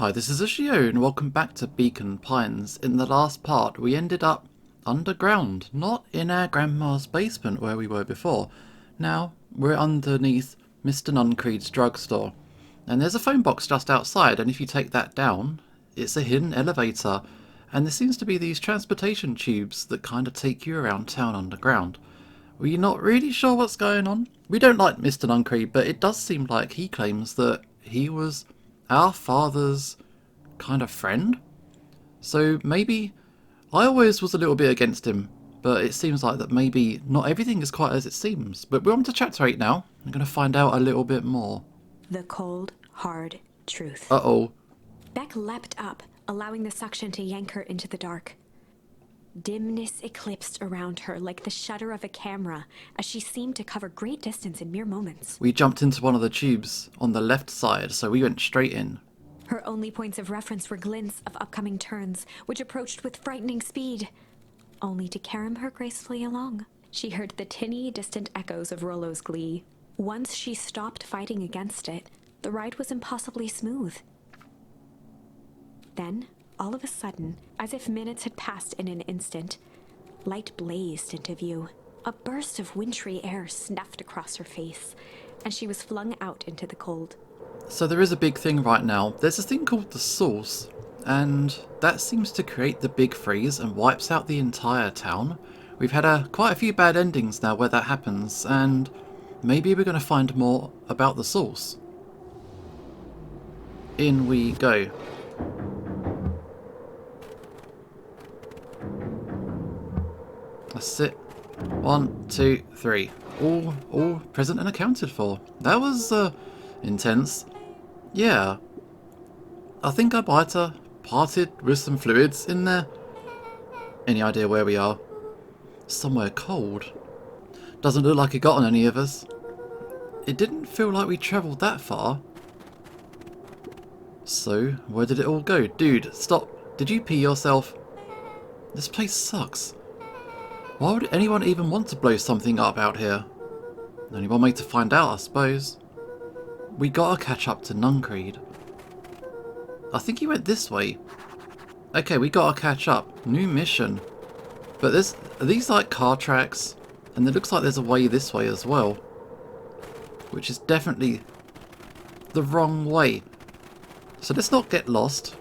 Hi, this is Ushio and welcome back to Beacon Pines. In the last part, we ended up underground, not in our grandma's basement where we were before. Now, we're underneath Mr. Nuncreed's drugstore. And there's a phone box just outside, and if you take that down, it's a hidden elevator. And there seems to be these transportation tubes that kind of take you around town underground. We're not really sure what's going on. We don't like Mr. Nuncreed, but it does seem like he claims that he was our father's kind of friend. So maybe I always was a little bit against him, but it seems like that maybe not everything is quite as it seems. But we're on to chapter 8 now. I'm going to find out a little bit more. The cold, hard truth. Uh-oh. Beck leapt up, allowing the suction to yank her into the dark. Dimness eclipsed around her like the shutter of a camera as she seemed to cover great distance in mere moments. We jumped into one of the tubes on the left side, so we went straight in. Her only points of reference were glints of upcoming turns, which approached with frightening speed, only to carom her gracefully along. She heard the tinny, distant echoes of Rollo's glee. Once she stopped fighting against it, the ride was impossibly smooth. Then, all of a sudden, as if minutes had passed in an instant, light blazed into view. A burst of wintry air snuffed across her face, and she was flung out into the cold. So there is a big thing right now. There's a thing called the Source, and that seems to create the big freeze and wipes out the entire town. We've had quite a few bad endings now where that happens, and maybe we're going to find more about the Source. In we go. That's it. 1, 2, 3. All present and accounted for. That was intense. Yeah. I think I might have parted with some fluids in there. Any idea where we are? Somewhere cold. Doesn't look like it got on any of us. It didn't feel like we travelled that far. So, where did it all go? Dude, stop. Did you pee yourself? This place sucks. Why would anyone even want to blow something up out here? Only one way to find out, I suppose. We gotta catch up to Nuncreed. I think he went this way. Okay, we gotta catch up. New mission. But are these like car tracks? And it looks like there's a way this way as well. Which is definitely the wrong way. So let's not get lost.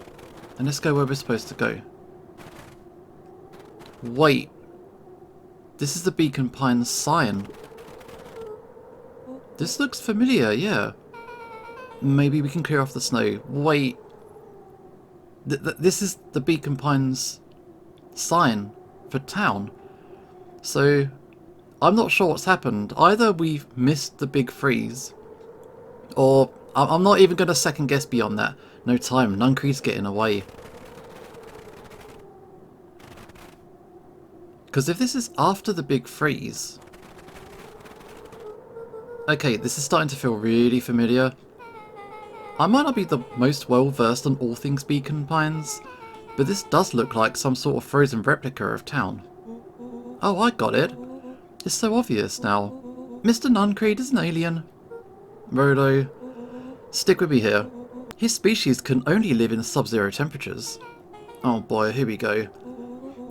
And let's go where we're supposed to go. Wait. This is the Beacon Pines sign. This looks familiar, yeah. Maybe we can clear off the snow. Wait. This is the Beacon Pines sign for town. So, I'm not sure what's happened. Either we've missed the big freeze, or I'm not even going to second guess beyond that. No time. Nuncreed's getting away. Because if this is after the big freeze... Okay, this is starting to feel really familiar. I might not be the most well versed on all things Beacon Pines, but this does look like some sort of frozen replica of town. Oh, I got it. It's so obvious now. Mr. Nuncreed is an alien. Rollo, stick with me here. His species can only live in sub-zero temperatures. Oh boy, here we go.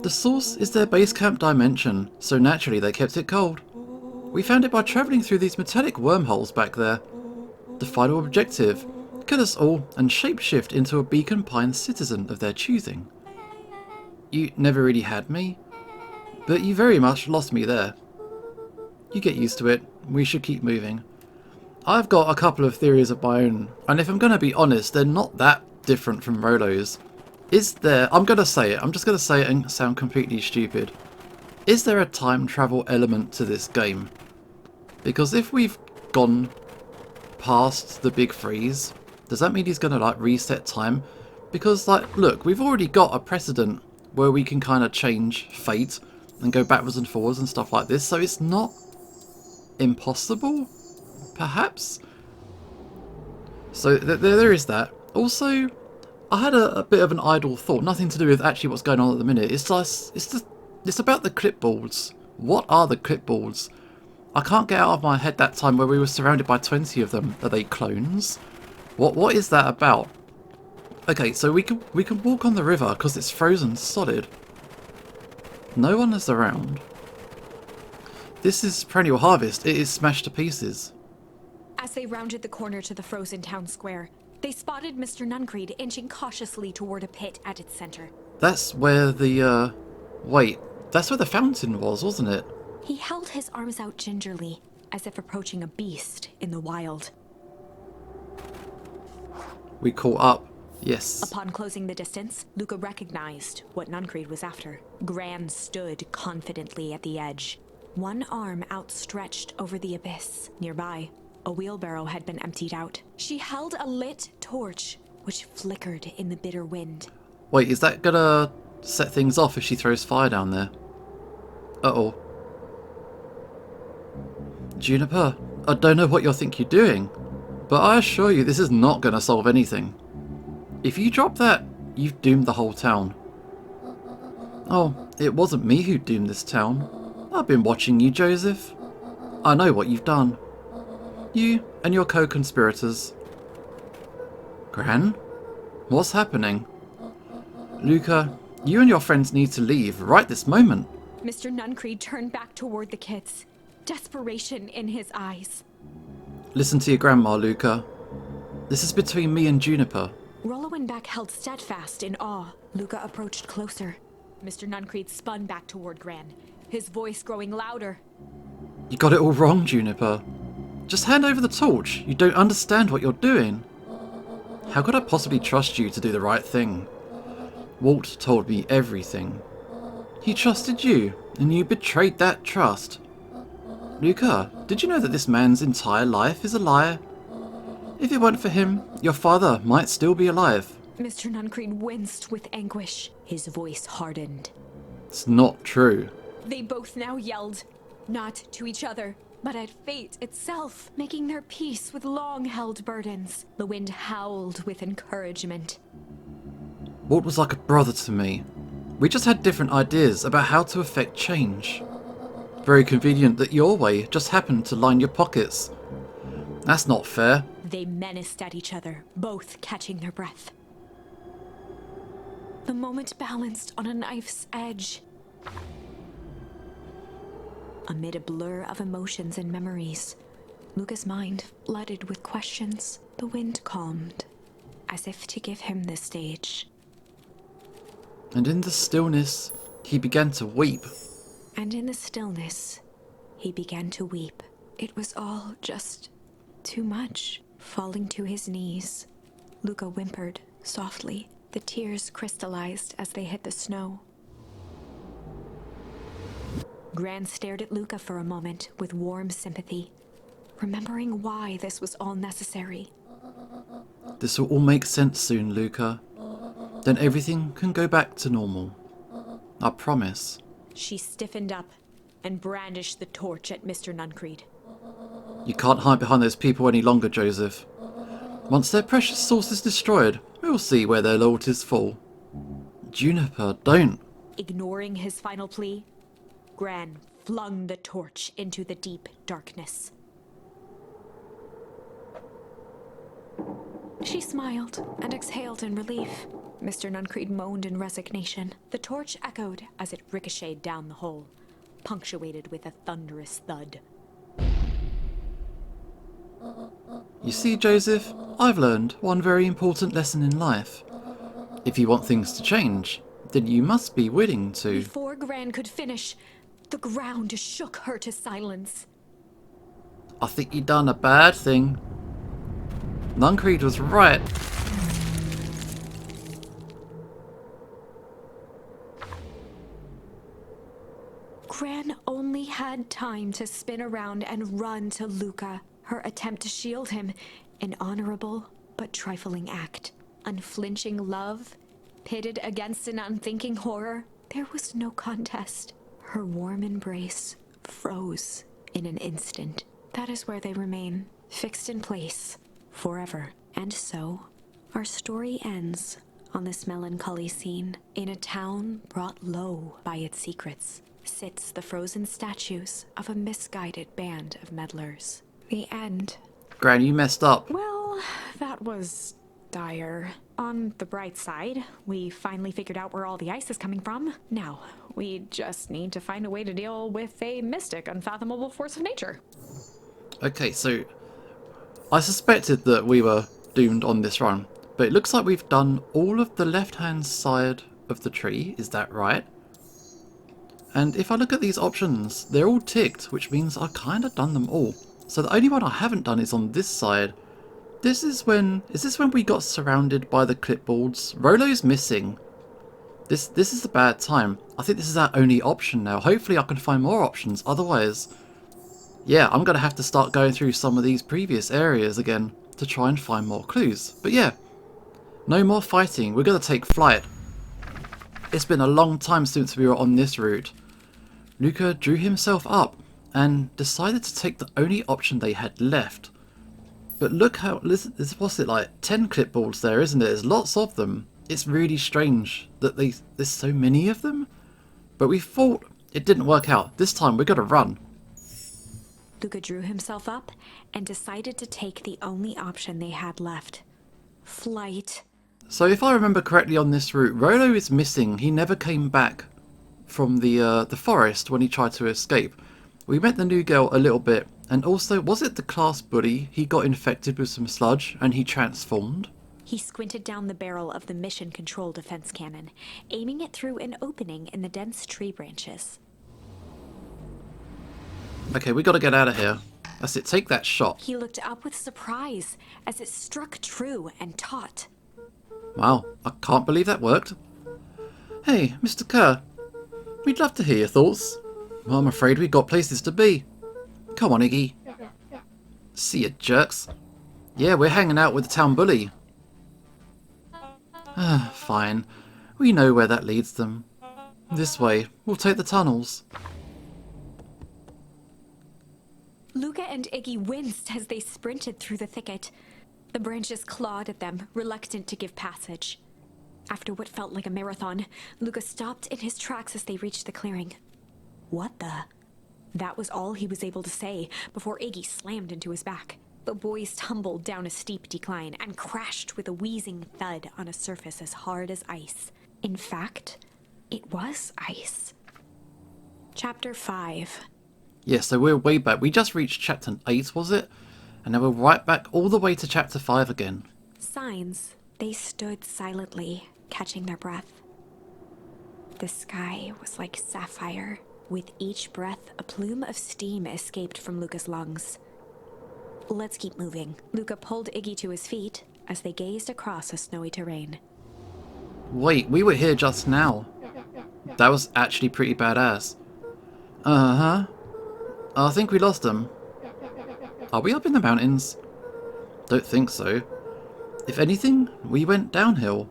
The Source is their base camp dimension, so naturally they kept it cold. We found it by travelling through these metallic wormholes back there. The final objective, kill us all and shapeshift into a Beacon Pines citizen of their choosing. You never really had me, but you very much lost me there. You get used to it, we should keep moving. I've got a couple of theories of my own, and if I'm going to be honest, they're not that different from Rollo's. Is there, I'm going to say it, I'm just going to say it and sound completely stupid. Is there a time travel element to this game? Because if we've gone past the big freeze, does that mean he's going to like reset time? Because like, look, we've already got a precedent where we can kind of change fate and go backwards and forwards and stuff like this, so it's not impossible, perhaps? So there is that. Also, I had a bit of an idle thought, nothing to do with actually what's going on at the minute. It's about the clipboards. What are the clipboards? I can't get out of my head that time where we were surrounded by 20 of them. Are they clones? What is that about? Okay, so we can walk on the river because it's frozen solid. No one is around. This is perennial harvest. It is smashed to pieces. As they rounded the corner to the frozen town square, they spotted Mr. Nuncreed inching cautiously toward a pit at its center. That's where the, wait. That's where the fountain was, wasn't it? He held his arms out gingerly, as if approaching a beast in the wild. We caught up. Yes. Upon closing the distance, Luca recognized what Nuncreed was after. Gran stood confidently at the edge, one arm outstretched over the abyss. Nearby, a wheelbarrow had been emptied out. She held a lit torch, which flickered in the bitter wind. Wait, is that gonna set things off if she throws fire down there? Uh-oh. Juniper, I don't know what you think you're doing, but I assure you this is not gonna solve anything. If you drop that, you've doomed the whole town. Oh, it wasn't me who doomed this town. I've been watching you, Joseph. I know what you've done. You and your co-conspirators. Gran? What's happening? Luca, you and your friends need to leave right this moment. Mr. Nuncreed turned back toward the kids, desperation in his eyes. Listen to your grandma, Luca. This is between me and Juniper. Rollo and Beck held steadfast in awe. Luca approached closer. Mr. Nuncreed spun back toward Gran, his voice growing louder. You got it all wrong, Juniper. Just hand over the torch. You don't understand what you're doing. How could I possibly trust you to do the right thing? Walt told me everything. He trusted you, and you betrayed that trust. Luca, did you know that this man's entire life is a lie? If it weren't for him, your father might still be alive. Mr. Nuncreed winced with anguish. His voice hardened. It's not true. They both now yelled, not to each other, but at fate itself, making their peace with long-held burdens. The wind howled with encouragement. Walt was like a brother to me. We just had different ideas about how to effect change. Very convenient that your way just happened to line your pockets. That's not fair. They menaced at each other, both catching their breath. The moment balanced on a knife's edge. Amid a blur of emotions and memories, Luca's mind flooded with questions. The wind calmed, as if to give him the stage. And in the stillness, he began to weep. And in the stillness, he began to weep. It was all just too much. Falling to his knees, Luca whimpered softly. The tears crystallized as they hit the snow. Gran stared at Luca for a moment with warm sympathy, remembering why this was all necessary. This will all make sense soon, Luca. Then everything can go back to normal. I promise. She stiffened up and brandished the torch at Mr. Nuncreed. You can't hide behind those people any longer, Joseph. Once their precious source is destroyed, we'll see where their loyalties fall. Juniper, don't. Ignoring his final plea, Gran flung the torch into the deep darkness. She smiled and exhaled in relief. Mr. Nuncreed moaned in resignation. The torch echoed as it ricocheted down the hole, punctuated with a thunderous thud. You see, Joseph, I've learned one very important lesson in life. If you want things to change, then you must be willing to... Before Gran could finish, the ground shook her to silence. I think you done a bad thing. Nuncreed was right. Gran only had time to spin around and run to Luca. Her attempt to shield him, an honorable but trifling act. Unflinching love, pitted against an unthinking horror, there was no contest. Her warm embrace froze in an instant. That is where they remain, fixed in place, forever. And so, our story ends on this melancholy scene. In a town brought low by its secrets, sits the frozen statues of a misguided band of meddlers. The end. Gran, you messed up. Well, that was dire. On the bright side, we finally figured out where all the ice is coming from. Now, we just need to find a way to deal with a mystic, unfathomable force of nature. Okay, so I suspected that we were doomed on this run, but it looks like we've done all of the left-hand side of the tree. Is that right? And if I look at these options, they're all ticked, which means I've kind of done them all. So the only one I haven't done is on this side. Is this when we got surrounded by the clipboards? Rolo's missing. This is a bad time. I think this is our only option now. Hopefully I can find more options. Otherwise, yeah, I'm going to have to start going through some of these previous areas again to try and find more clues. But yeah, no more fighting. We're going to take flight. It's been a long time since we were on this route. Luca drew himself up and decided to take the only option they had left. But look how, what's it like, 10 clipboards there, isn't it? There's lots of them. It's really strange that there's so many of them. But we thought it didn't work out. This time we're going to run. Luca drew himself up and decided to take the only option they had left. Flight. So if I remember correctly on this route, Rolo is missing. He never came back from the forest when he tried to escape. We met the new girl a little bit, and also, was it the class bully? He got infected with some sludge and he transformed. He squinted down the barrel of the mission control defense cannon, aiming it through an opening in the dense tree branches. Okay, we gotta get out of here. That's it, take that shot. He looked up with surprise as it struck true and taut. Wow, I can't believe that worked. Hey, Mr. Kerr. We'd love to hear your thoughts. Well, I'm afraid we've got places to be. Come on, Iggy. See ya, jerks. Yeah, we're hanging out with the town bully. Fine. We know where that leads them. This way. We'll take the tunnels. Luca and Iggy winced as they sprinted through the thicket. The branches clawed at them, reluctant to give passage. After what felt like a marathon, Luca stopped in his tracks as they reached the clearing. What the? That was all he was able to say before Iggy slammed into his back. The boys tumbled down a steep decline and crashed with a wheezing thud on a surface as hard as ice. In fact, it was ice. Chapter 5. Yeah, so we're way back. We just reached chapter 8, was it? And now we're right back all the way to chapter 5 again. Signs. They stood silently, catching their breath. The sky was like sapphire. With each breath, a plume of steam escaped from Luca's lungs. Let's keep moving. Luca pulled Iggy to his feet as they gazed across a snowy terrain. Wait, we were here just now. That was actually pretty badass. Uh-huh. I think we lost them. Are we up in the mountains? Don't think so. If anything, we went downhill.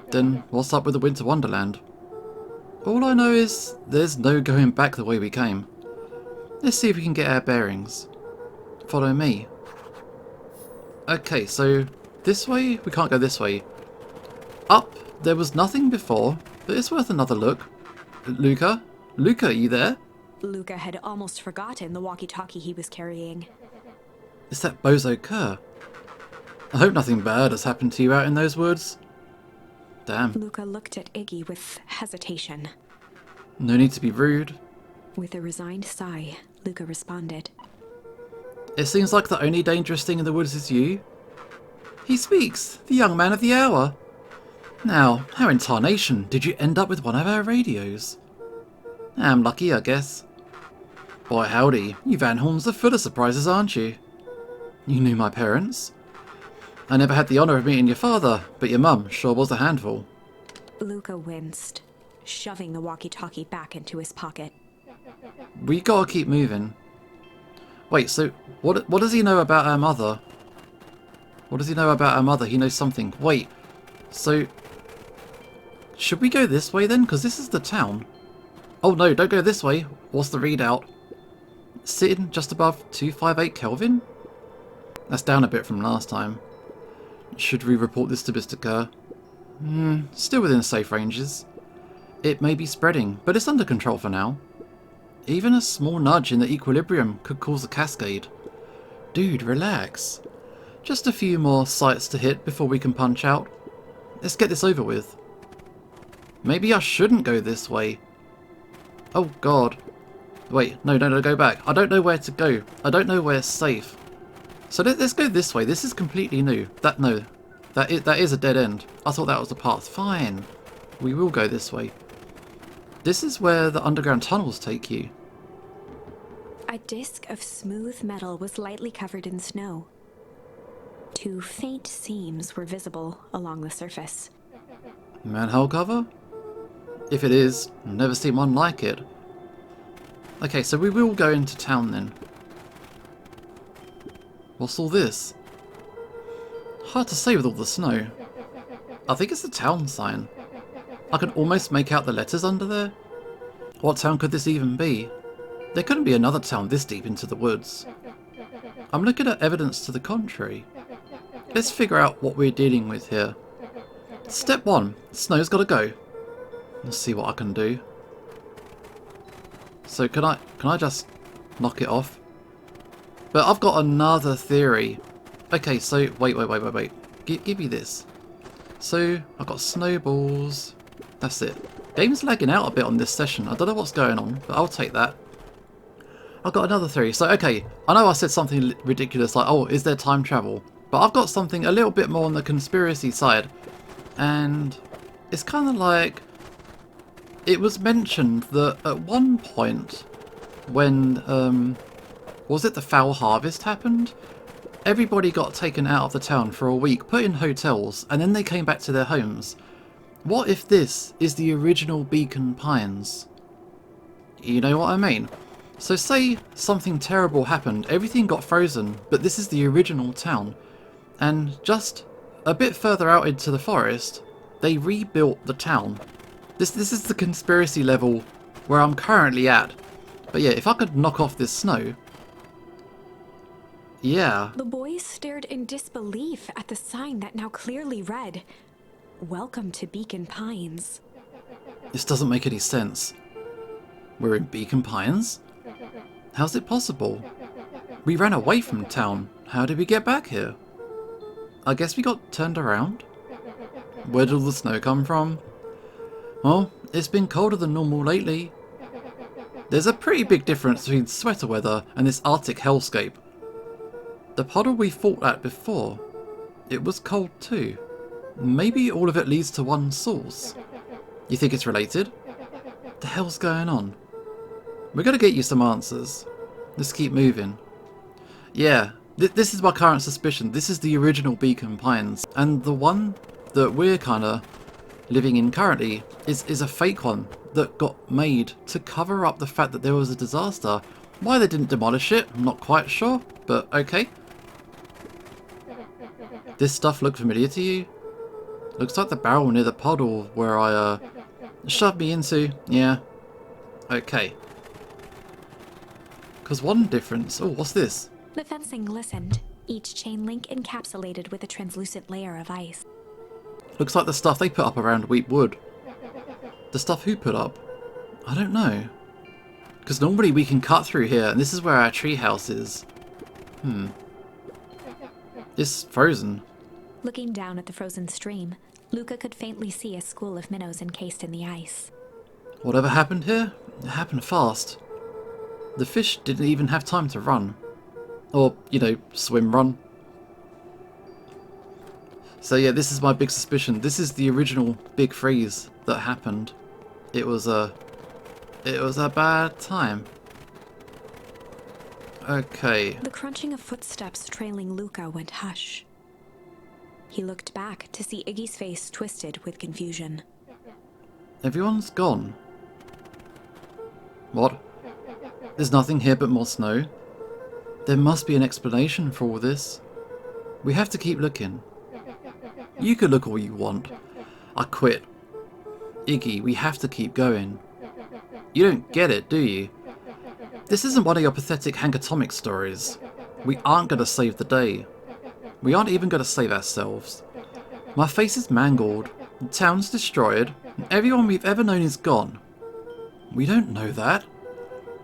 Then what's up with the Winter Wonderland? All I know is there's no going back the way we came. Let's see if we can get our bearings. Follow me. Okay, so this way? We can't go this way. Up, there was nothing before, but it's worth another look. Luca? Luca, are you there? Luca had almost forgotten the walkie-talkie he was carrying. It's that bozo Kerr. I hope nothing bad has happened to you out in those woods. Damn. Luca looked at Iggy with hesitation. No need to be rude. With a resigned sigh, Luca responded. It seems like the only dangerous thing in the woods is you. He speaks, the young man of the hour. Now, how in tarnation did you end up with one of our radios? I'm lucky, I guess. Boy howdy, you Van Horns are full of surprises, aren't you? You knew my parents? I never had the honour of meeting your father, but your mum sure was a handful. Luca winced, shoving the walkie-talkie back into his pocket. We gotta keep moving. Wait, so what does he know about our mother? What does he know about our mother? He knows something. Wait, so should we go this way then? Because this is the town. Oh no, don't go this way. What's the readout? Sitting just above 258 Kelvin? That's down a bit from last time. Should we report this to Mr. Kerr? Still within safe ranges. It may be spreading, but it's under control for now. Even a small nudge in the equilibrium could cause a cascade. Dude, relax. Just a few more sites to hit before we can punch out. Let's get this over with. Maybe I shouldn't go this way. Oh god. Wait, no, go back. I don't know where to go. I don't know where's safe. So let's go this way. This is completely new. That is a dead end. I thought that was the path. Fine. We will go this way. This is where the underground tunnels take you. A disc of smooth metal was lightly covered in snow. 2 faint seams were visible along the surface. Manhole cover? If it is, never seen one like it. Okay, so we will go into town then. What's all this? Hard to say with all the snow. I think it's the town sign. I can almost make out the letters under there. What town could this even be? There couldn't be another town this deep into the woods. I'm looking at evidence to the contrary. Let's figure out what we're dealing with here. Step 1. Snow's gotta go. Let's see what I can do. So can I just knock it off? But I've got another theory. Okay, so wait. Give me this. So I've got snowballs. That's it. Game's lagging out a bit on this session. I don't know what's going on, but I'll take that. I've got another theory. So okay, I know I said something ridiculous like, oh, is there time travel? But I've got something a little bit more on the conspiracy side. And it's kind of like, it was mentioned that at one point when, was it the Foul Harvest happened? Everybody got taken out of the town for a week, put in hotels, and then they came back to their homes. What if this is the original Beacon Pines? You know what I mean? So say something terrible happened, everything got frozen, but this is the original town. And just a bit further out into the forest, they rebuilt the town. This is the conspiracy level where I'm currently at. But yeah, if I could knock off this snow... Yeah. The boys stared in disbelief at the sign that now clearly read, "Welcome to Beacon Pines." This doesn't make any sense. We're in Beacon Pines? How's it possible? We ran away from town. How did we get back here? I guess we got turned around? Where did all the snow come from? Well, it's been colder than normal lately. There's a pretty big difference between sweater weather and this Arctic hellscape. The puddle we fought at before, it was cold too. Maybe all of it leads to one source. You think it's related? What the hell's going on? We're gonna get you some answers. Let's keep moving. Yeah, this is my current suspicion. This is the original Beacon Pines. And the one that we're kinda living in currently is a fake one that got made to cover up the fact that there was a disaster. Why they didn't demolish it, I'm not quite sure, but okay. This stuff look familiar to you? Looks like the barrel near the puddle where I shoved me into. Yeah. Okay. Because one difference... Oh, what's this? The fencing glistened, each chain link encapsulated with a translucent layer of ice. Looks like the stuff they put up around Wheat Wood. The stuff who put up? I don't know. Because normally we can cut through here, and this is where our treehouse is. It's frozen. Looking down at the frozen stream, Luca could faintly see a school of minnows encased in the ice. Whatever happened here, it happened fast. The fish didn't even have time to run. Or, you know, swim run. So yeah, this is my big suspicion. This is the original big freeze that happened. It was a bad time. Okay. The crunching of footsteps trailing Luca went hush. He looked back to see Iggy's face twisted with confusion. Everyone's gone. What? There's nothing here but more snow? There must be an explanation for all this. We have to keep looking. You could look all you want. I quit. Iggy, we have to keep going. You don't get it, do you? This isn't one of your pathetic Hankatomic stories. We aren't going to save the day. We aren't even going to save ourselves. My face is mangled, the town's destroyed, and everyone we've ever known is gone. We don't know that.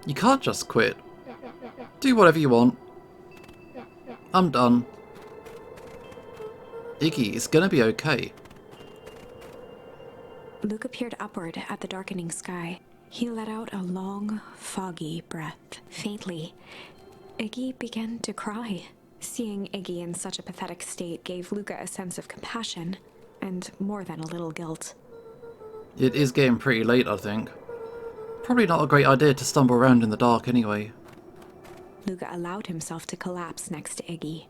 You can't just quit. Do whatever you want. I'm done. Iggy, it's gonna be okay. Luca peered upward at the darkening sky. He let out a long, foggy breath. Faintly, Iggy began to cry. Seeing Iggy in such a pathetic state gave Luca a sense of compassion, and more than a little guilt. It is getting pretty late, I think. Probably not a great idea to stumble around in the dark anyway. Luca allowed himself to collapse next to Iggy.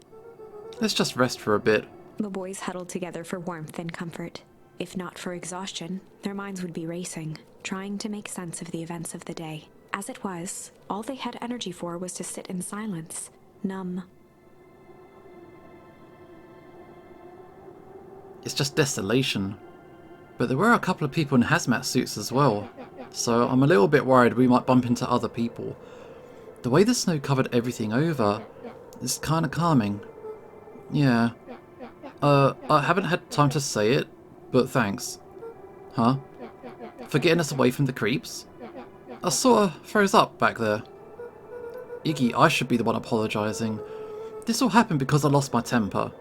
Let's just rest for a bit. The boys huddled together for warmth and comfort. If not for exhaustion, their minds would be racing, trying to make sense of the events of the day. As it was, all they had energy for was to sit in silence, numb. It's just desolation. But there were a couple of people in hazmat suits as well, so I'm a little bit worried we might bump into other people. The way the snow covered everything over is kind of calming. Yeah. I haven't had time to say it, but thanks. Huh? For getting us away from the creeps? I sort of froze up back there. Iggy, I should be the one apologising. This all happened because I lost my temper.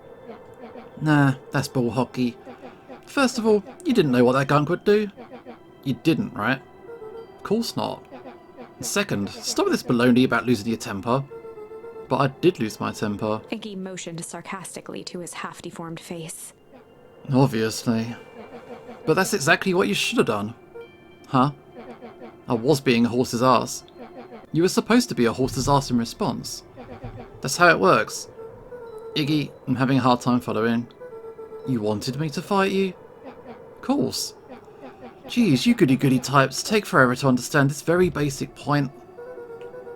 Nah, that's bull hockey. First of all, you didn't know what that gunk would do. You didn't, right? Of course not. Second, stop with this baloney about losing your temper. But I did lose my temper. Iggy motioned sarcastically to his half-deformed face. Obviously. But that's exactly what you should have done. Huh? I was being a horse's ass. You were supposed to be a horse's ass in response. That's how it works. Iggy, I'm having a hard time following. You wanted me to fight you? Of course. Geez, you goody-goody types take forever to understand this very basic point.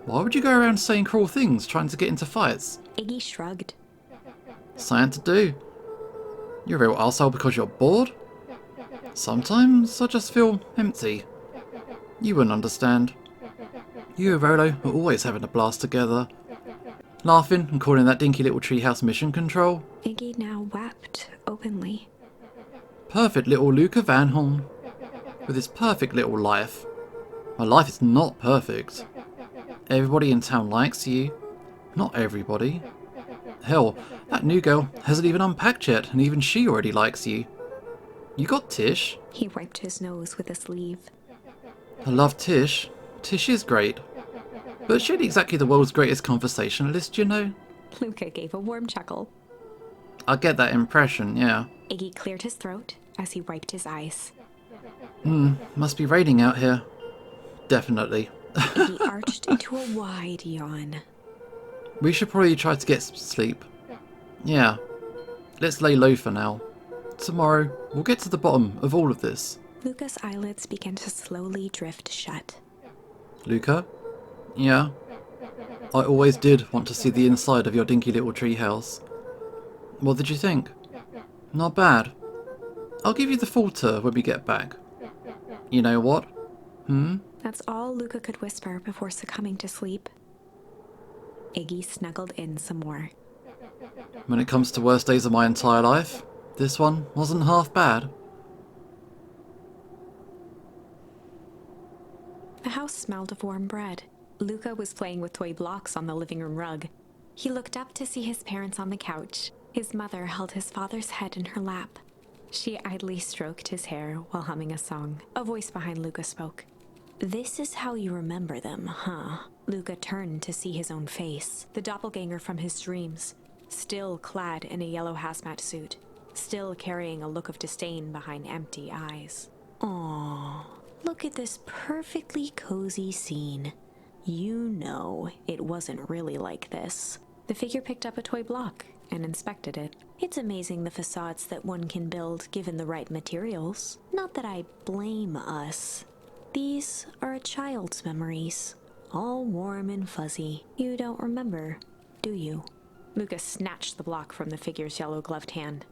Why would you go around saying cruel things trying to get into fights? Iggy shrugged. Something to do. You're a real arsehole because you're bored? Sometimes I just feel empty. You wouldn't understand. You and Rolo are always having a blast together. Laughing and calling that dinky little treehouse mission control. Iggy now wept openly. Perfect little Luca Van Horn. With his perfect little life. My life is not perfect. Everybody in town likes you. Not everybody. Hell, that new girl hasn't even unpacked yet, and even she already likes you. You got Tish. He wiped his nose with a sleeve. I love Tish. Tish is great. But she ain't exactly the world's greatest conversationalist, you know? Luca gave a warm chuckle. I get that impression, yeah. Iggy cleared his throat as he wiped his eyes. Must be raining out here. Definitely. Iggy arched into a wide yawn. We should probably try to get some sleep. Yeah. Let's lay low for now. Tomorrow, we'll get to the bottom of all of this. Luca's eyelids began to slowly drift shut. Luca? Yeah? I always did want to see the inside of your dinky little treehouse. What did you think? Not bad. I'll give you the full tour when we get back. You know what? That's all Luca could whisper before succumbing to sleep. Iggy snuggled in some more. When it comes to worst days of my entire life, this one wasn't half bad. The house smelled of warm bread. Luca was playing with toy blocks on the living room rug. He looked up to see his parents on the couch. His mother held his father's head in her lap. She idly stroked his hair while humming a song. A voice behind Luca spoke. "This is how you remember them, huh?" Luca turned to see his own face, the doppelganger from his dreams, still clad in a yellow hazmat suit, still carrying a look of disdain behind empty eyes. "Aww, look at this perfectly cozy scene. You know it wasn't really like this." The figure picked up a toy block and inspected it. "It's amazing the facades that one can build given the right materials. Not that I blame us. These are a child's memories, all warm and fuzzy. You don't remember, do you?" Luca snatched the block from the figure's yellow-gloved hand.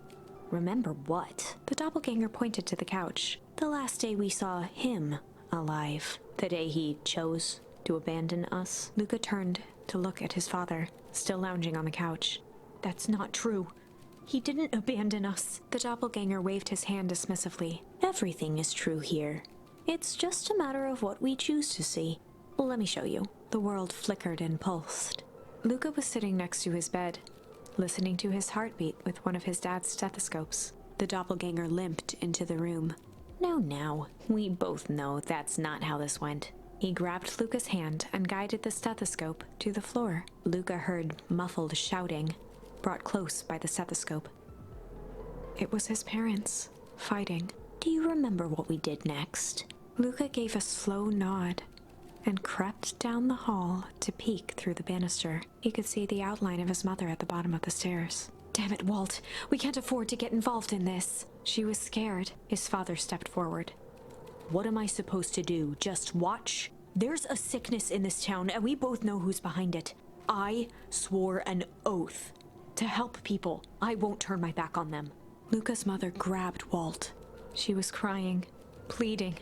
"Remember what?" The doppelganger pointed to the couch. "The last day we saw him alive. The day he chose to abandon us." Luca turned to look at his father, still lounging on the couch. "That's not true. He didn't abandon us." The doppelganger waved his hand dismissively. "Everything is true here. It's just a matter of what we choose to see. Let me show you." The world flickered and pulsed. Luca was sitting next to his bed, listening to his heartbeat with one of his dad's stethoscopes. The doppelganger limped into the room. No. We both know that's not how this went. He grabbed Luca's hand and guided the stethoscope to the floor. Luca heard muffled shouting, brought close by the stethoscope. It was his parents, fighting. Do you remember what we did next? Luca gave a slow nod and crept down the hall to peek through the banister. He could see the outline of his mother at the bottom of the stairs. Damn it, Walt. We can't afford to get involved in this. She was scared. His father stepped forward. What am I supposed to do? Just watch? There's a sickness in this town, and we both know who's behind it. I swore an oath to help people. I won't turn my back on them. Luca's mother grabbed Walt. She was crying, pleading.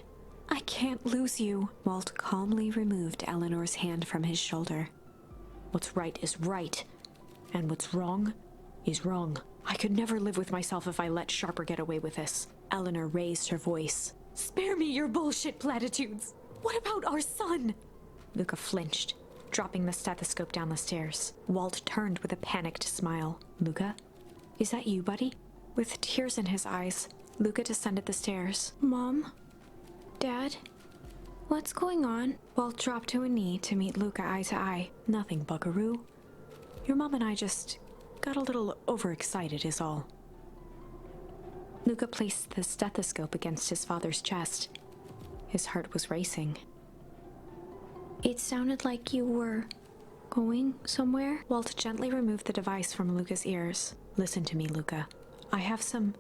I can't lose you. Walt calmly removed Eleanor's hand from his shoulder. What's right is right, and what's wrong is wrong. I could never live with myself if I let Sharper get away with this. Eleanor raised her voice. Spare me your bullshit platitudes. What about our son? Luca flinched, dropping the stethoscope down the stairs. Walt turned with a panicked smile. Luca, is that you, buddy? With tears in his eyes, Luca descended the stairs. Mom? Dad? What's going on? Walt dropped to a knee to meet Luca eye to eye. Nothing, buckaroo. Your mom and I just got a little overexcited is all. Luca placed the stethoscope against his father's chest. His heart was racing. It sounded like you were going somewhere? Walt gently removed the device from Luca's ears. Listen to me, Luca. I have some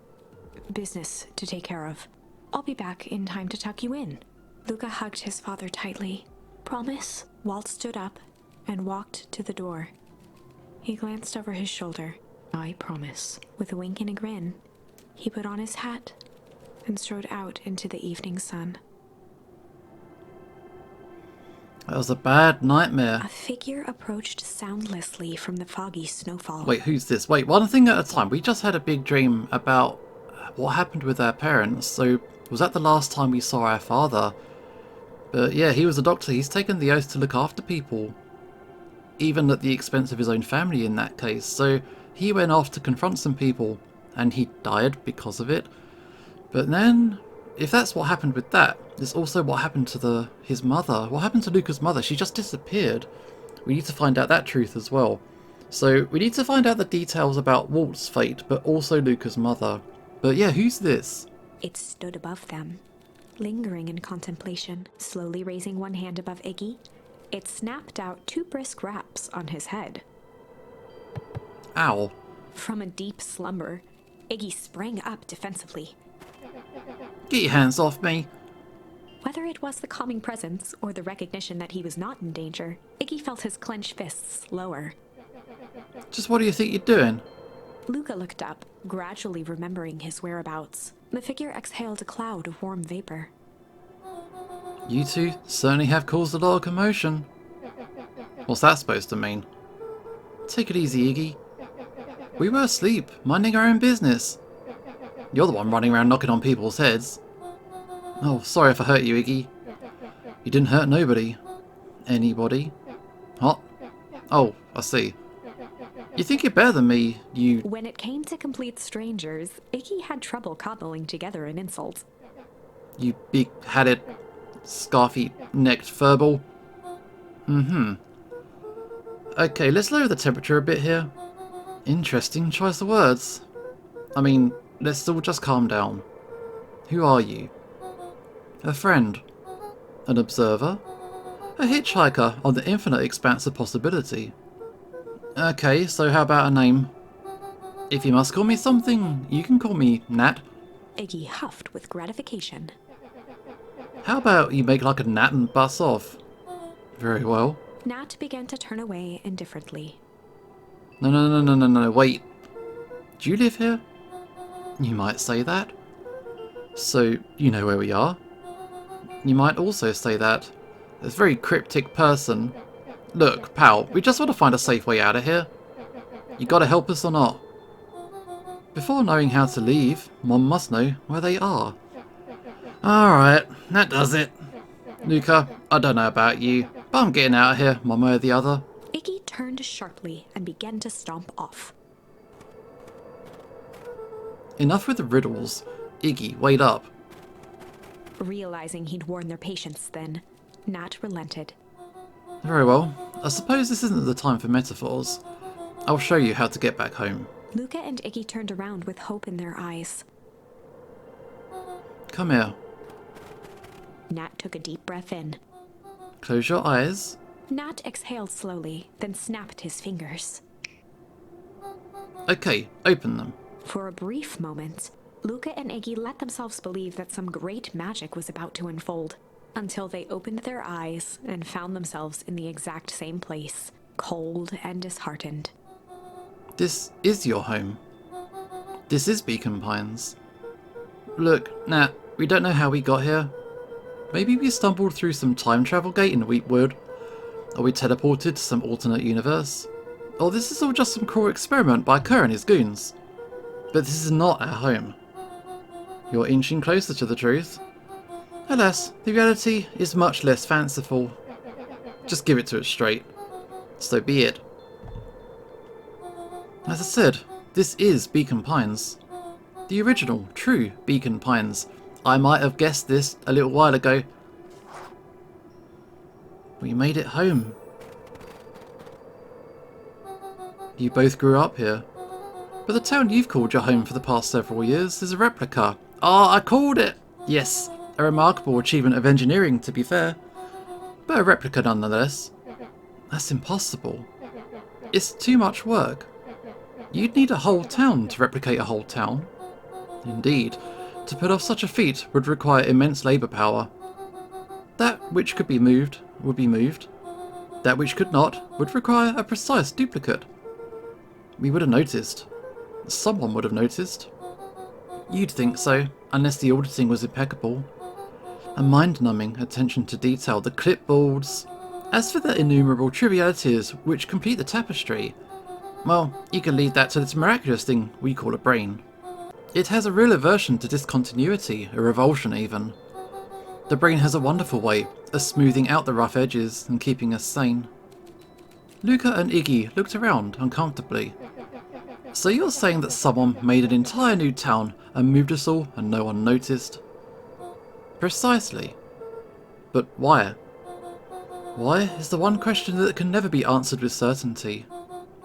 business to take care of. I'll be back in time to tuck you in. Luca hugged his father tightly. Promise? Walt stood up and walked to the door. He glanced over his shoulder. I promise. With a wink and a grin, he put on his hat and strode out into the evening sun. That was a bad nightmare. A figure approached soundlessly from the foggy snowfall. Wait, who's this? Wait, one thing at a time. We just had a big dream about what happened with our parents. So, was that the last time we saw our father? But yeah, he was a doctor. He's taken the oath to look after people, even at the expense of his own family in that case. So he went off to confront some people, and he died because of it. But then, if that's what happened with that, there's also what happened to his mother. What happened to Luca's mother? She just disappeared. We need to find out that truth as well. So we need to find out the details about Walt's fate, but also Luca's mother. But yeah, who's this? It stood above them, lingering in contemplation. Slowly raising one hand above Iggy, it snapped out 2 brisk raps on his head. Ow. From a deep slumber, Iggy sprang up defensively. Get your hands off me. Whether it was the calming presence or the recognition that he was not in danger, Iggy felt his clenched fists lower. Just what do you think you're doing? Luca looked up, gradually remembering his whereabouts. The figure exhaled a cloud of warm vapor. You two certainly have caused a lot of commotion. What's that supposed to mean? Take it easy, Iggy. We were asleep, minding our own business. You're the one running around knocking on people's heads. Oh, sorry if I hurt you, Iggy. You didn't hurt nobody. Anybody? What? Oh, I see. You think you're better than me, you... When it came to complete strangers, Iggy had trouble cobbling together an insult. You big-hatted, scarfy-necked furball. Okay, let's lower the temperature a bit here. Interesting choice of words. I mean, let's all just calm down. Who are you? A friend? An observer? A hitchhiker on the infinite expanse of possibility? Okay, so how about a name? If you must call me something, you can call me Nat. Iggy huffed with gratification. How about you make like a gnat and buzz off? Very well. Nat began to turn away indifferently. No, wait. Do you live here? You might say that. So, you know where we are? You might also say that. This very cryptic person. Look, pal, we just want to find a safe way out of here. You gotta help us or not? Before knowing how to leave, one must know where they are. Alright, that does it. Luca, I don't know about you, but I'm getting out of here, one way or the other. Iggy turned sharply and began to stomp off. Enough with the riddles. Iggy, wait up. Realizing he'd worn their patience then, Nat relented. Very well. I suppose this isn't the time for metaphors. I'll show you how to get back home. Luca and Iggy turned around with hope in their eyes. Come here. Nat took a deep breath in. Close your eyes. Nat exhaled slowly, then snapped his fingers. Okay, open them. For a brief moment, Luca and Iggy let themselves believe that some great magic was about to unfold, until they opened their eyes and found themselves in the exact same place, cold and disheartened. This is your home. This is Beacon Pines. Look, Nat, we don't know how we got here. Maybe we stumbled through some time travel gate in Wheatwood, or we teleported to some alternate universe, or this is all just some cruel experiment by Kerr and his goons. But this is not our home. You're inching closer to the truth. Alas, the reality is much less fanciful. Just give it to us straight. So be it. As I said, this is Beacon Pines. The original, true Beacon Pines. I might have guessed this a little while ago. We made it home. You both grew up here. But the town you've called your home for the past several years is a replica. Ah, I called it! Yes, a remarkable achievement of engineering, to be fair. But a replica nonetheless. That's impossible. It's too much work. You'd need a whole town to replicate a whole town. Indeed, to pull off such a feat would require immense labour power. That which could be moved would be moved. That which could not would require a precise duplicate. We would have noticed. Someone would have noticed. You'd think so, unless the auditing was impeccable. A mind-numbing attention to detail, the clipboards. As for the innumerable trivialities which complete the tapestry, well, you can leave that to this miraculous thing we call a brain. It has a real aversion to discontinuity, a revulsion even. The brain has a wonderful way of smoothing out the rough edges and keeping us sane. Luca and Iggy looked around uncomfortably. So you're saying that someone made an entire new town and moved us all and no one noticed? Precisely. But why? Why is the one question that can never be answered with certainty.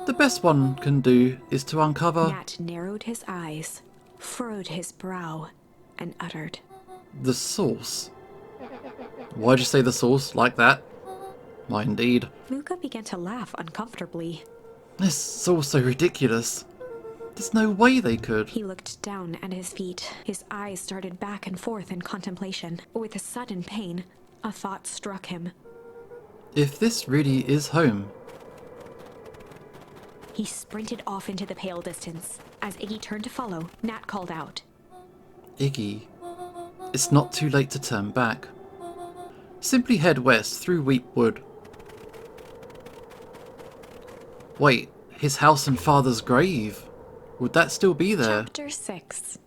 The best one can do is to uncover... Nat narrowed his eyes, furrowed his brow, and uttered, the source. Why'd you say the source like that? Why indeed. Luca began to laugh uncomfortably. This is all so ridiculous. There's no way they could. He looked down at his feet. His eyes started back and forth in contemplation. With a sudden pain, a thought struck him. If this really is home... He sprinted off into the pale distance. As Iggy turned to follow, Nat called out, Iggy, it's not too late to turn back. Simply head west through Wheatwood. Wait, his house and father's grave? Would that still be there? Chapter 6.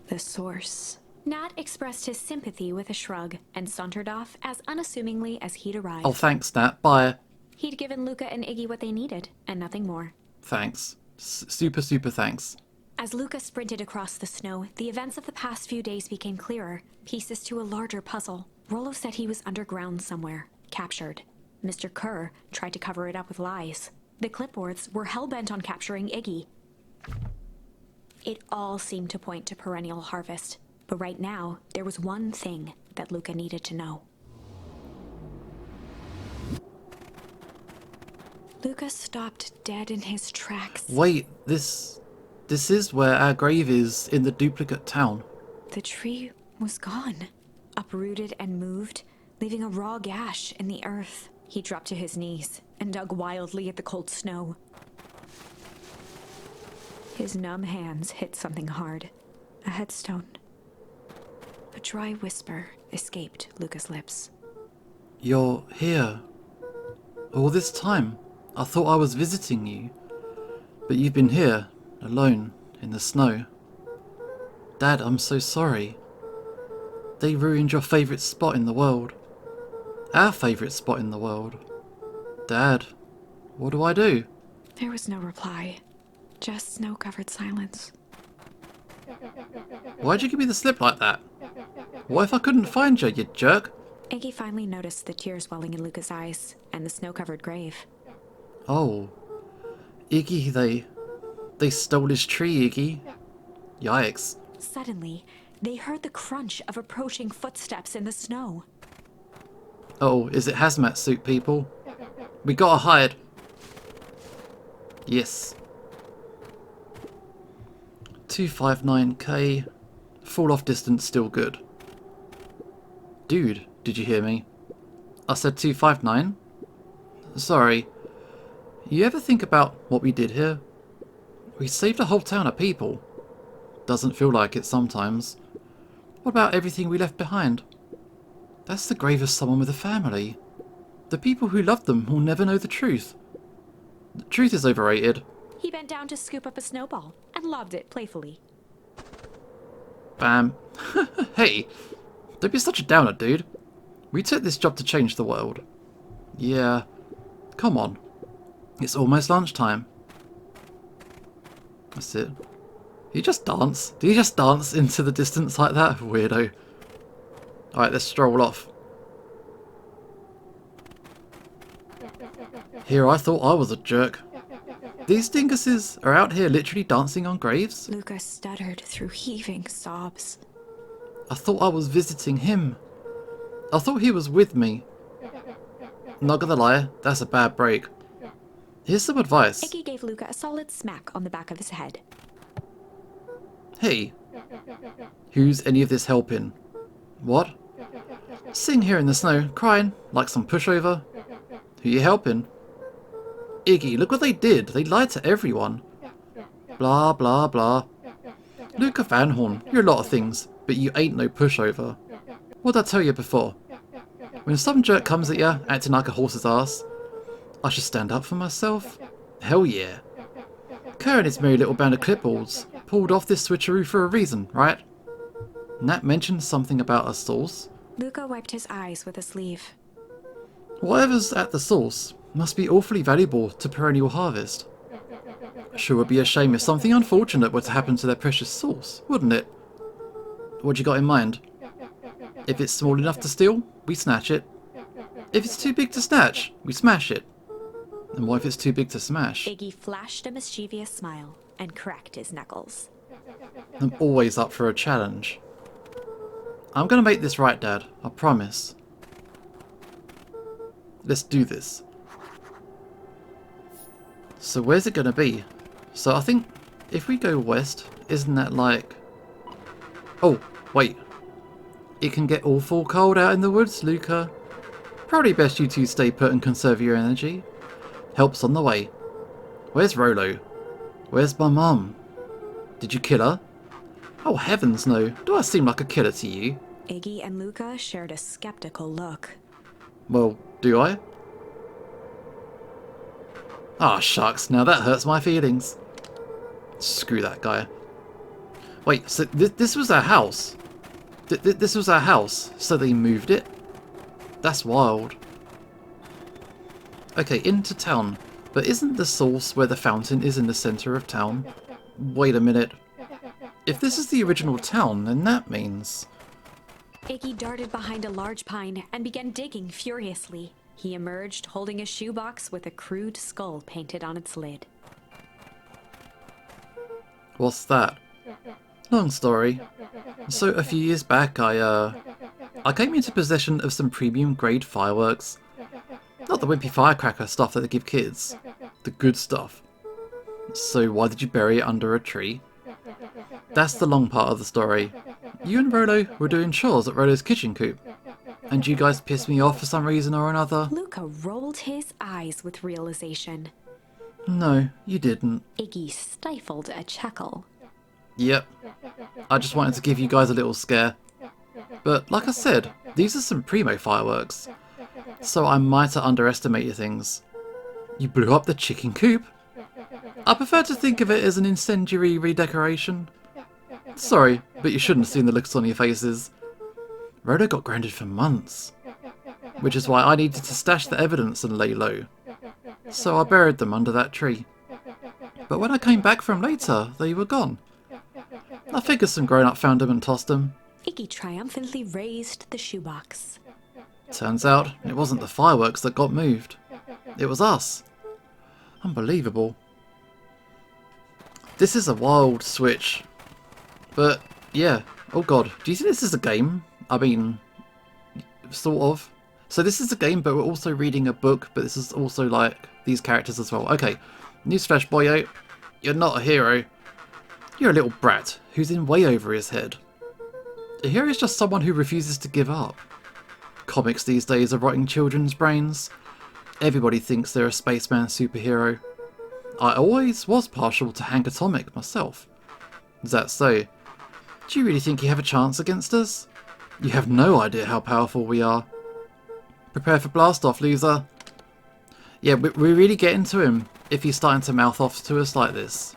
The Source. Nat expressed his sympathy with a shrug and sauntered off as unassumingly as he'd arrived. Oh, thanks, Nat. Bye. He'd given Luca and Iggy what they needed, and nothing more. Thanks. Super thanks. As Luca sprinted across the snow, the events of the past few days became clearer, pieces to a larger puzzle. Rollo said he was underground somewhere, captured. Mr. Kerr tried to cover it up with lies. The clipboards were hell-bent on capturing Iggy. It all seemed to point to perennial harvest, but right now, there was one thing that Luca needed to know. Luca stopped dead in his tracks. Wait, this is where our grave is in the duplicate town. The tree was gone, uprooted and moved, leaving a raw gash in the earth. He dropped to his knees and dug wildly at the cold snow. His numb hands hit something hard. A headstone. A dry whisper escaped Luca's lips. You're here. All this time, I thought I was visiting you. But you've been here, alone, in the snow. Dad, I'm so sorry. They ruined your favourite spot in the world. Our favourite spot in the world. Dad, what do I do? There was no reply. Just snow-covered silence. Why'd you give me the slip like that? What if I couldn't find you, you jerk? Iggy finally noticed the tears welling in Luca's eyes and the snow-covered grave. Oh. Iggy, they stole his tree, Iggy. Yikes. Suddenly, they heard the crunch of approaching footsteps in the snow. Oh, is it hazmat suit people? We gotta hide. Yes. 259k. Fall off distance still good. Dude, did you hear me? I said 259? Sorry. You ever think about what we did here? We saved a whole town of people. Doesn't feel like it sometimes. What about everything we left behind? That's the grave of someone with a family. The people who loved them will never know the truth. The truth is overrated. He bent down to scoop up a snowball and lobbed it playfully. Bam. Hey, don't be such a downer, dude. We took this job to change the world. Yeah. Come on. It's almost lunchtime. That's it. Did he just dance? Did he just dance into the distance like that? Weirdo. Alright, let's stroll off. Here I thought I was a jerk. These dinguses are out here literally dancing on graves? Luca stuttered through heaving sobs. I thought I was visiting him. I thought he was with me. Not gonna lie, that's a bad break. Here's some advice. Iggy gave Luca a solid smack on the back of his head. Hey, who's any of this helping? What? Sitting here in the snow, crying like some pushover. Who you helping? Iggy, look what they did. They lied to everyone. Blah, blah, blah. Luca Van Horn, you're a lot of things, but you ain't no pushover. What'd I tell you before? When some jerk comes at you, acting like a horse's ass, I should stand up for myself? Hell yeah. Kerr and his merry little band of clipboards pulled off this switcheroo for a reason, right? Nat mentioned something about a source. Luca wiped his eyes with a sleeve. Whatever's at the source must be awfully valuable to Perennial Harvest. Sure would be a shame if something unfortunate were to happen to their precious source, wouldn't it? What you got in mind? If it's small enough to steal, we snatch it. If it's too big to snatch, we smash it. And what if it's too big to smash? Iggy flashed a mischievous smile and cracked his knuckles. I'm always up for a challenge. I'm gonna make this right, Dad. I promise. Let's do this. So where's it gonna be? So I think if we go west, isn't that like... Oh, wait. It can get awful cold out in the woods, Luca. Probably best you two stay put and conserve your energy. Help's on the way. Where's Rolo? Where's my mum? Did you kill her? Oh heavens no, do I seem like a killer to you? Iggy and Luca shared a skeptical look. Well, do I? Ah, shucks, now that hurts my feelings. Screw that guy. Wait, so this was our house? This was our house, so they moved it? That's wild. Okay, into town. But isn't the source where the fountain is in the centre of town? Wait a minute. If this is the original town, then that means... Iggy darted behind a large pine and began digging furiously. He emerged holding a shoebox with a crude skull painted on its lid. What's that? Long story. So a few years back I came into possession of some premium grade fireworks. Not the wimpy firecracker stuff that they give kids. The good stuff. So why did you bury it under a tree? That's the long part of the story. You and Rolo were doing chores at Rolo's kitchen coop. And you guys pissed me off for some reason or another. Luca rolled his eyes with realization. No, you didn't. Iggy stifled a chuckle. Yep. I just wanted to give you guys a little scare. But like I said, these are some primo fireworks. So I might have underestimated things. You blew up the chicken coop? I prefer to think of it as an incendiary redecoration. Sorry, but you shouldn't have seen the looks on your faces. Rolo got grounded for months. Which is why I needed to stash the evidence and lay low. So I buried them under that tree. But when I came back from later, they were gone. I figured some grown-up found them and tossed them. Iggy triumphantly raised the shoebox. Turns out it wasn't the fireworks that got moved. It was us. Unbelievable. This is a wild switch. But, yeah. Oh god. Do you think this is a game? I mean, sort of. So this is a game, but we're also reading a book, but this is also like these characters as well. Okay. Newsflash, boyo. You're not a hero. You're a little brat who's in way over his head. A hero is just someone who refuses to give up. Comics these days are rotting children's brains. Everybody thinks they're a spaceman superhero. I always was partial to Hank Atomic myself. Is that so? Do you really think you have a chance against us? You have no idea how powerful we are. Prepare for blast off, loser. Yeah, we're really getting to him if he's starting to mouth off to us like this.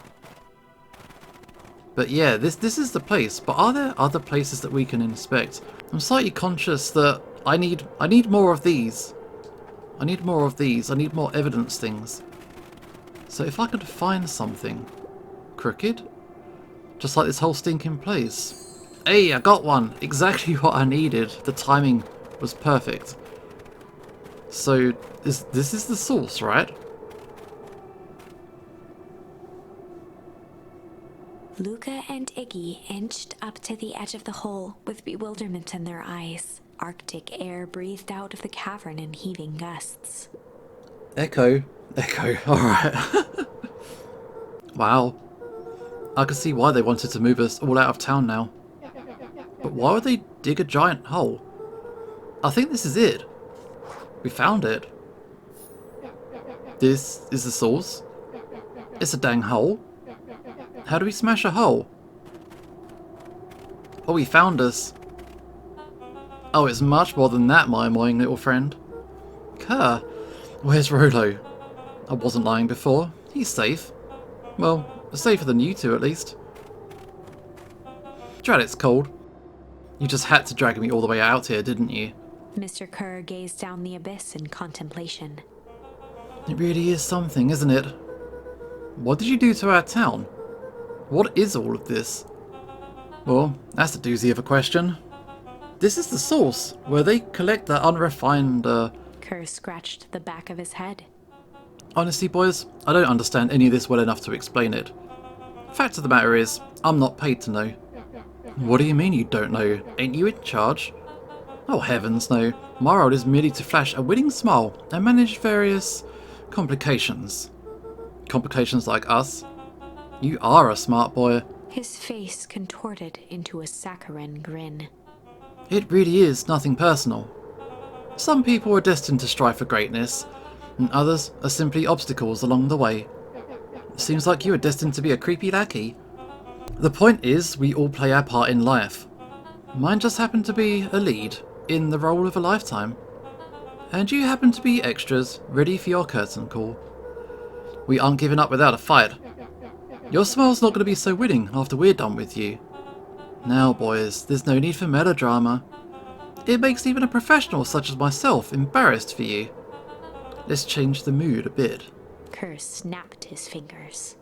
But yeah, this is the place. But are there other places that we can inspect? I'm slightly conscious that I need more of these. I need more of these. I need more evidence things. So if I could find something crooked, just like this whole stinking place. Hey, I got one. Exactly what I needed. The timing was perfect. So this is the source, right? Luca and Iggy inched up to the edge of the hole with bewilderment in their eyes. Arctic air breathed out of the cavern in heaving gusts. Echo. Alright. Wow. I can see why they wanted to move us all out of town now. But why would they dig a giant hole? I think this is it. We found it. This is the source. It's a dang hole. How do we smash a hole? Oh, he found us. Oh, it's much more than that, my annoying little friend. Kerr, where's Rolo? I wasn't lying before. He's safe. Well, safer than you two, at least. Drat, it's cold. You just had to drag me all the way out here, didn't you? Mr. Kerr gazed down the abyss in contemplation. It really is something, isn't it? What did you do to our town? What is all of this? Well, that's a doozy of a question. This is the source, where they collect the unrefined, Kerr scratched the back of his head. Honestly, boys, I don't understand any of this well enough to explain it. Fact of the matter is, I'm not paid to know. What do you mean you don't know? Ain't you in charge? Oh heavens no, my role is merely to flash a winning smile and manage various complications. Complications like us? You are a smart boy. His face contorted into a saccharine grin. It really is nothing personal. Some people are destined to strive for greatness, and others are simply obstacles along the way. Seems like you are destined to be a creepy lackey. The point is, we all play our part in life. Mine just happened to be a lead in the role of a lifetime. And you happen to be extras, ready for your curtain call. We aren't giving up without a fight. Your smile's not going to be so winning after we're done with you. Now boys, there's no need for melodrama. It makes even a professional such as myself embarrassed for you. Let's change the mood a bit. Kerr snapped his fingers.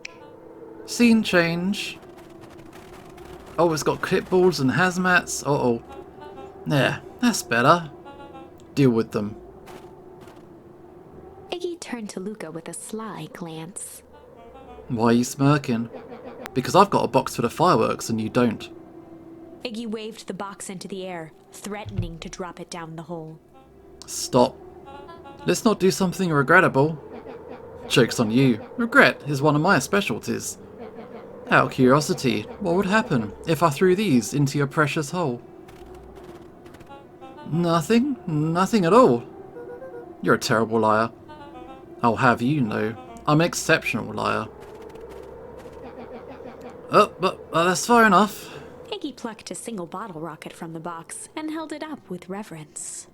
Scene change. Oh, it's got clipboards and hazmats. Uh-oh. There, that's better. Deal with them. Iggy turned to Luca with a sly glance. Why are you smirking? Because I've got a box for the fireworks and you don't. Iggy waved the box into the air, threatening to drop it down the hole. Stop. Let's not do something regrettable. Joke's on you. Regret is one of my specialties. Out of curiosity, what would happen if I threw these into your precious hole? Nothing? Nothing at all. You're a terrible liar. I'll have you know, I'm an exceptional liar. Oh, but that's fair enough. Iggy plucked a single bottle rocket from the box and held it up with reverence.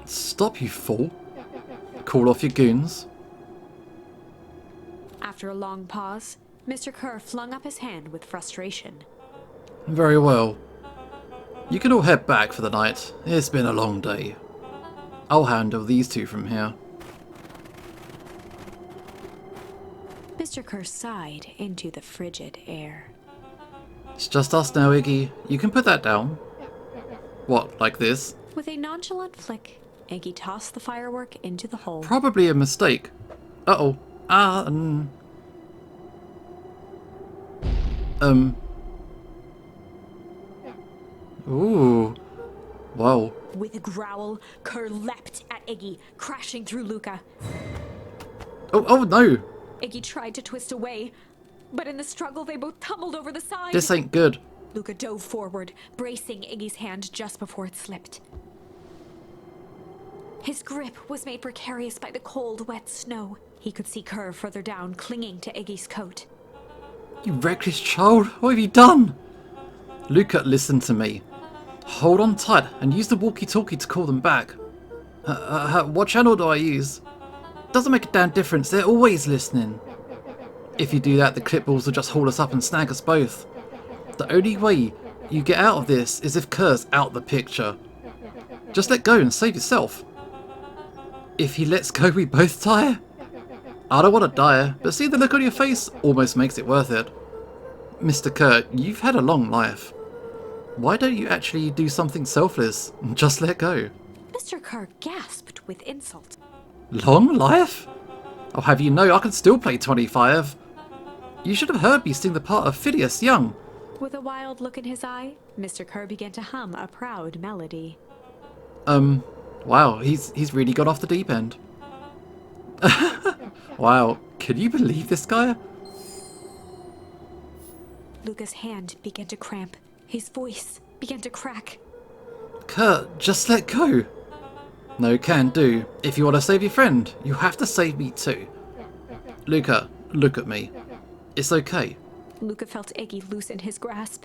Stop, you fool. Call off your goons. After a long pause, Mr. Kerr flung up his hand with frustration. Very well. You can all head back for the night. It's been a long day. I'll handle these two from here. Mr. Kerr sighed into the frigid air. It's just us now, Iggy. You can put that down. What, like this? With a nonchalant flick, Iggy tossed the firework into the hole. Probably a mistake. Uh-oh. Ooh. Whoa. With a growl, Kerr leapt at Iggy, crashing through Luca. Oh no! Iggy tried to twist away, but in the struggle they both tumbled over the side. This ain't good. Luca dove forward, bracing Iggy's hand just before it slipped. His grip was made precarious by the cold, wet snow. He could see Kerr further down, clinging to Iggy's coat. You reckless child, what have you done? Luca, listen to me. Hold on tight and use the walkie-talkie to call them back. What channel do I use? Doesn't make a damn difference, they're always listening. If you do that, the clipballs will just haul us up and snag us both. The only way you get out of this is if Kerr's out the picture. Just let go and save yourself. If he lets go, we both die? I don't want to die, but see the look on your face almost makes it worth it. Mr. Kerr, you've had a long life. Why don't you actually do something selfless and just let go? Mr. Kerr gasped with insult. Long life? I'll have you know I can still play 25. You should have heard me sing the part of Phineas Young. With a wild look in his eye, Mr. Kerr began to hum a proud melody. Wow, he's really got off the deep end. Wow, can you believe this guy? Luca's hand began to cramp. His voice began to crack. Kerr, just let go. No can do. If you want to save your friend, you have to save me too. Luca, look at me. It's okay. Luca felt Iggy loosen his grasp.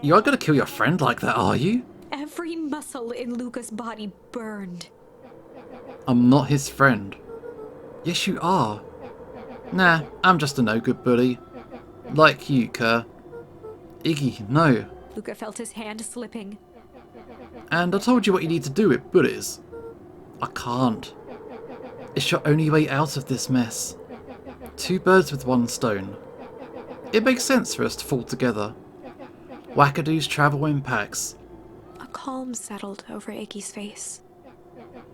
You aren't going to kill your friend like that, are you? Every muscle in Luca's body burned. I'm not his friend. Yes, you are. Nah, I'm just a no-good bully. Like you, Kerr. Iggy, no. Luca felt his hand slipping. And I told you what you need to do with bullies. I can't. It's your only way out of this mess. Two birds with one stone. It makes sense for us to fall together. Wackadoos travel in packs. A calm settled over Iggy's face.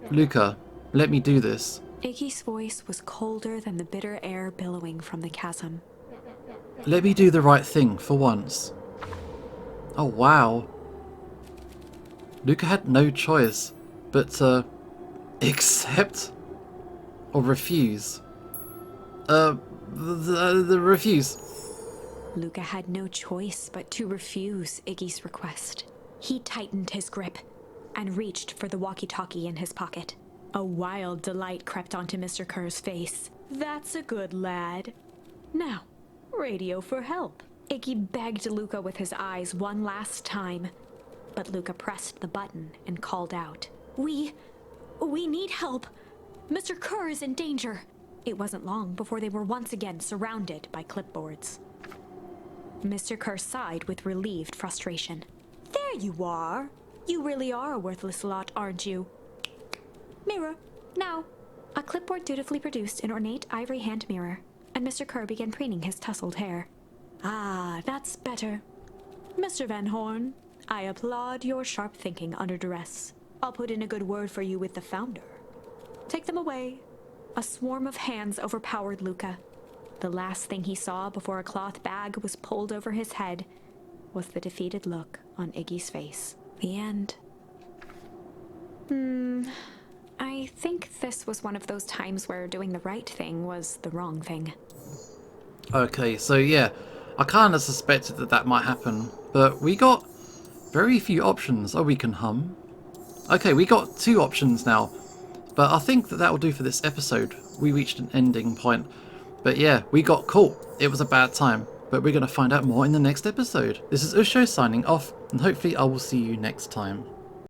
Luca, let me do this. Iggy's voice was colder than the bitter air billowing from the chasm. Let me do the right thing for once. Oh wow. Luca had no choice but to accept or refuse. The refuse. Luca had no choice but to refuse Iggy's request. He tightened his grip and reached for the walkie-talkie in his pocket. A wild delight crept onto Mr. Kerr's face. That's a good lad. Now, radio for help. Iggy begged Luca with his eyes one last time, but Luca pressed the button and called out. We need help. Mr. Kerr is in danger. It wasn't long before they were once again surrounded by clipboards. Mr. Kerr sighed with relieved frustration. There you are. You really are a worthless lot, aren't you? Mirror, now. A clipboard dutifully produced an ornate ivory hand mirror, and Mr. Kerr began preening his tousled hair. Ah, that's better. Mr. Van Horn, I applaud your sharp thinking under duress. I'll put in a good word for you with the founder. Take them away. A swarm of hands overpowered Luca. The last thing he saw before a cloth bag was pulled over his head was the defeated look on Iggy's face. The end. I think this was one of those times where doing the right thing was the wrong thing. Okay, so yeah, I kind of suspected that might happen, but we got very few options. Oh, we can hum. Okay, we got 2 options now, but I think that will do for this episode. We reached an ending point, but yeah, we got caught. It was a bad time, but we're going to find out more in the next episode. This is Usho signing off, and hopefully I will see you next time.